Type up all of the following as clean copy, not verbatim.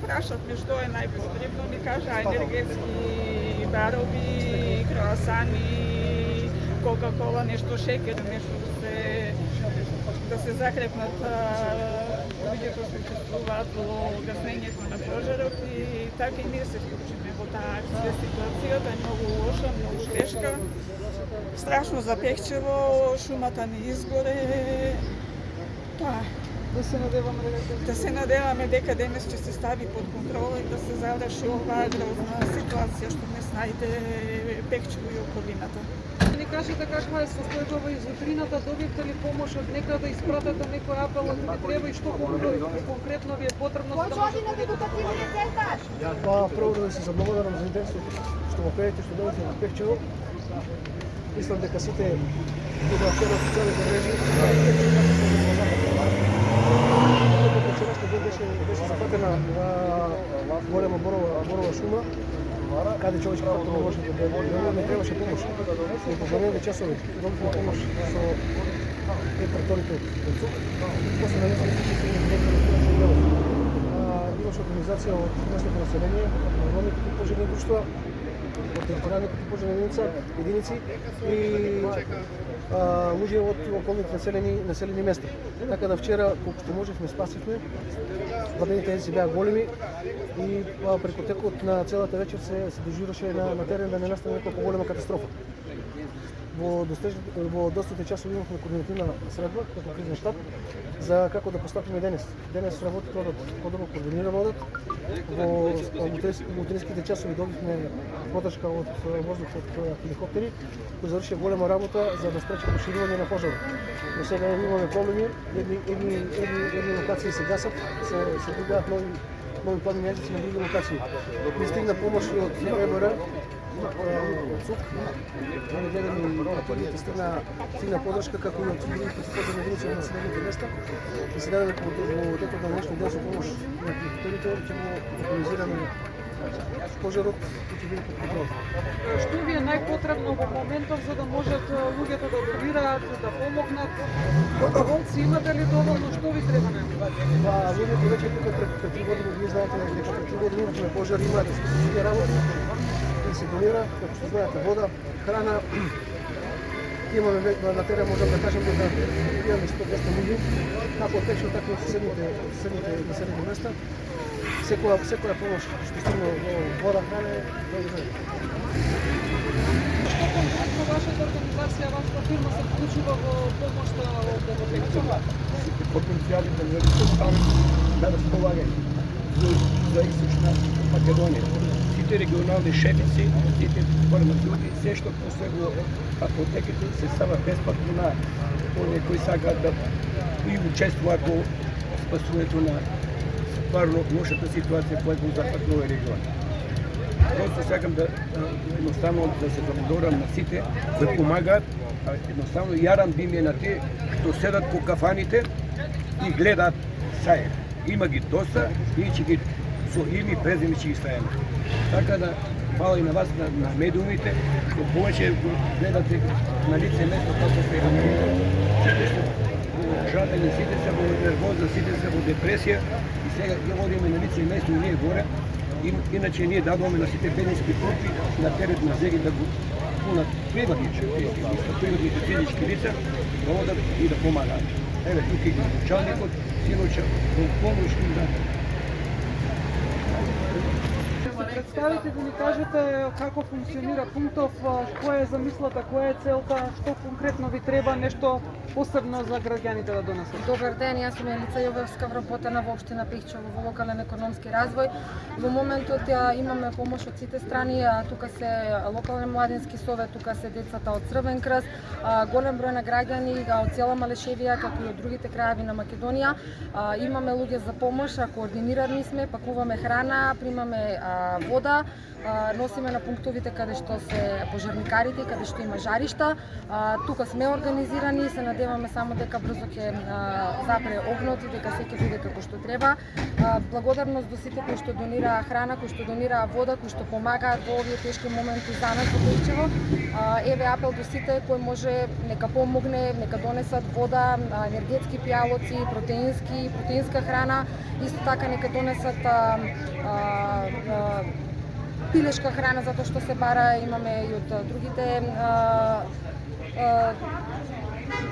прашавме што е најпотребно, ми кажа енергетски барови, круасани, кока-кола, нешто шекер, нешто да се закрепнат луѓето што учествуваат во гаснењето на пожарот и така и ние се вклучиме во таа акција. Ситуацијата е многу лоша, многу тешка, страшно запекчево, шумата не изгоре. Тоа е. Да се надеваме дека денес ќе се стави под контрола и да се заврши оваа грозна ситуација што не најде пекчево и околината. Ни кажете каква е состојба во изотрината, добивте ли помош од некаде, испратете некој апел ако ви треба и што конкретно ви е потребно за да можете да Прво да се заблагодарам за идејството што го пеете, што дојдете на Пекчево. Мислам дека сите да вчера социјалните мрежи беше зафатена голема борова шума, каде човечки фактор може да не требаше помош. И по време часови добивме помош со препараторите од ЦУК. После на имаше организација од местното население, ромите пожарни друштва, од територијалните пожарни единици и луѓе од околните населени места. Така да вчера, колку што можевме, спасивме. Владените езици беа големи и преку текот на целата вечер се дежураше на терен да не настане некоја поголема катастрофа. Во доста часови имавме координативна средба како кризен штаб за како да постапиме денес. Денес работи одат подобро координиран одат. Во утринските часови добивме подршка од воздухот од хеликоптери кои завршија голема работа за да спречат поширување на пожарот. Но сега имаме проблеми, едни локации се гасат, се дигаат нови пламени езици на други локации. Ни стигна помош и од МБР, од ЦУК, патругите стигна подршка како и од други противопожарни единици од населените места и се даде во текот на днешниот ден со помош на екипите ќе го организираме пожарот и ќе биде под контрол. Што ви е најпотребно во моментов за да можат луѓето да добираат, да помогнат? Доброволци имате ли доволно, што ви треба најпотребно? Луѓето веќе тука пред 3 години, вие знаете дека пред 3 години имавме пожар, имаат специфични работи и се донира, како што знаете, вода, храна. Имаме на терен, можам да кажем дека имаме 100-200 луѓе, како од Пекчево, така и од соседните населени места. Секоја помош што стигне во вода, храна е добро. Што конкретно вашата организација, вашата фирма се вклучува во помошта од Пекчево? Сите потенцијали да не ставим на располагање за Источна Македонија. Сите регионални шефици, сите фармацеути, се што после во апотеките се става бесплатно на оние кои сакаат да и учествуваат во спасувањето на стварно лошата ситуација која го зафатува овој регион. Просто сакам да едноставно да се заблагодарам на сите да помагаат, едноставно јарам би ми е на тие што седат по кафаните и гледаат сајер. Има ги доста, ние ќе ги со име и презиме ќе ги ставиме. Така да фала и на вас, на медиумите, што повеќе гледате на лице место како се сите се жадени, сите се во нервоза, сите се во депресија и сега ја водиме на лице место и ние горе. Иначе ние дадуваме на сите бедниски групи на терет на зеги да го пунат приватните физички лица, да одат и да помагаат. Еве тука и началникот, синоча, во помош им да. Представите да ни кажете како функционира пунктов, која е замислата, која е целта, што конкретно ви треба, нешто посебно за граѓаните да донесат? Добар ден, јас сум Елица Јовевска, вработена во општина Пекчево во локален економски развој. Во моментот имаме помош од сите страни, тука се локален младински совет, тука се децата од Црвен крст, голем број на граѓани од цела Малешевија, како и од другите краеви на Македонија. Имаме луѓе за помош, координирани сме, пакуваме храна, примаме вода, носиме на пунктовите каде што се пожарникарите, каде што има жаришта. Тука сме организирани и се надеваме само дека брзо ќе запре огнот и дека се ќе биде како што треба. Благодарност до сите кои што донираа храна, кои што донираа вода, кои што помагаат во овие тешки моменти за нас во Пејчево. Еве апел до сите кој може нека помогне, нека донесат вода, енергетски пијалоци, протеинска храна, исто така нека донесат пилешка храна затоа што се бара, имаме и од другите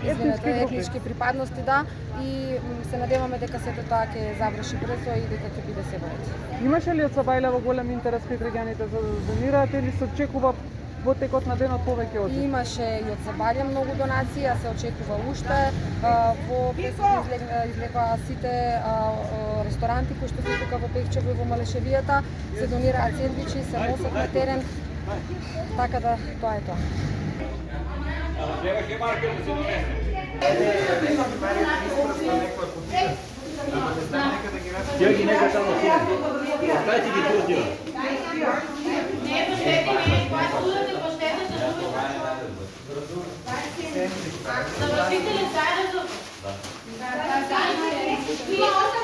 етнички припадности, да, и се надеваме дека сето тоа ќе заврши брзо и дека ќе биде се во ред. Имаше ли од Сабајлево голем интерес кај граѓаните за да донираат или се очекува во текот на денот повеќе од? Имаше и од Сабајле многу донации, а се очекува уште. Во излегоа сите ресторанти кои што се тука во Пејчево и во Малешевијата, се донираат сендвичи, се носат на терен, така да тоа е тоа. Ја ги нека само хина. Дайте ги тоа дела. Не е поштедни, не е поштедни, Завършителен заедно. Да.